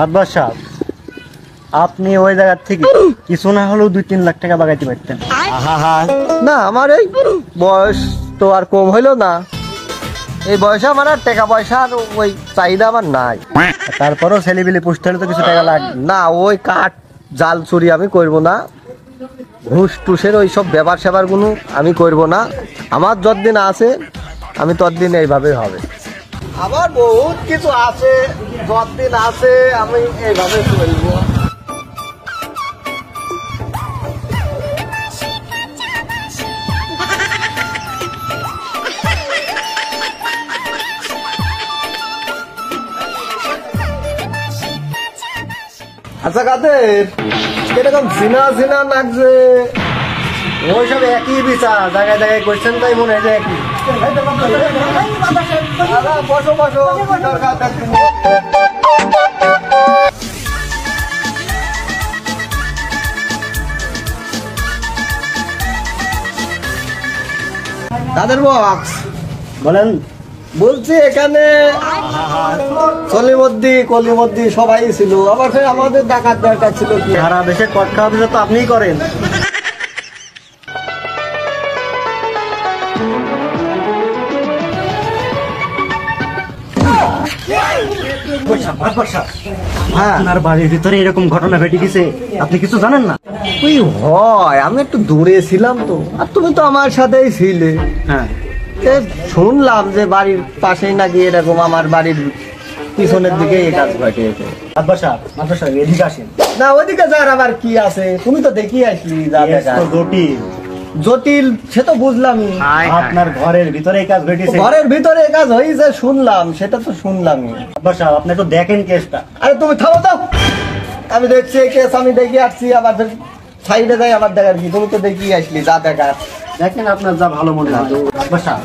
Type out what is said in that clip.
আব্বাস সাহেব, আপনি ওই জায়গা থেকে কিছু না হলেও 2-3 লাখ টাকা বাগাইতে পারতেন। না, আমার এই বয়স তো আর কম হইলো না। এই বয়সে আমার আর টাকা পয়সার ওই চাহিদা আমার নাই। তারপরেও ছেলেবিলি পুষতে হলে তো কিছু টাকা লাগবে। না, ওই কাঠ জাল চুরি আমি করব না, ঘুষ টুসের ওই সব ব্যাপার স্যাপার গুলো আমি করব না। আমার যতদিন আছে আমি ততদিন এইভাবে হবে। আমার বহুত কিছু আছে, যতদিন আছে আমি এইভাবে চলব। আচ্ছা কাদের কিরকম জিনা জিনা লাগছে? ওই সব একই বিচার, জায়গায় জায়গায় করছেন তাই মনে হয় যে একই। বসো বসো, দরকার তাদের বক্স বলেন। বলছি এখানে কলিমদ্দি সবাই ছিল, আবার ফের আমাদের ডাকাত দরকার ছিল। কি সারা দেশে কট খাওয়া বিচার তো আপনিই করেন। হ্যাঁ, আপনার বাড়ির ভিতরে এরকম ঘটনা ঘটে গেছে, আপনি কিছু জানেন না? ওই হয়, আমি একটু দূরে ছিলাম তো, আর তুমি তো আমার সাথেই ছিলে। হ্যাঁ, শুনলাম যে বাড়ির পাশেই নাকি এরকম আমার বাড়ির পিছনের দিকে এই কাজ ঘটেছে। আব্বাস সাহেব এদিকে আসেন। না, ওইদিকে যার আবার কি আছে, তুমি তো দেখি আসলি। জটিল সে তো বুঝলামই, আপনার ঘরের ভিতরে এই কাজ ঘটেছে। ঘরের ভিতরে এই কাজ হয়েছে শুনলাম, সেটা তো শুনলামই। আব্বাস সাহেব, আপনি তো দেখেন কেসটা। আরে তুমি থামো তো, আমি দেখছি এই কেস, আমি দেখি আসছি, আবার সাইডে যাই আবার দেখার কি, তুমি তো দেখি আসলি যা দেখার। দেখেন আপনার যা ভালো মনে হয়। আব্বাস সাহেব,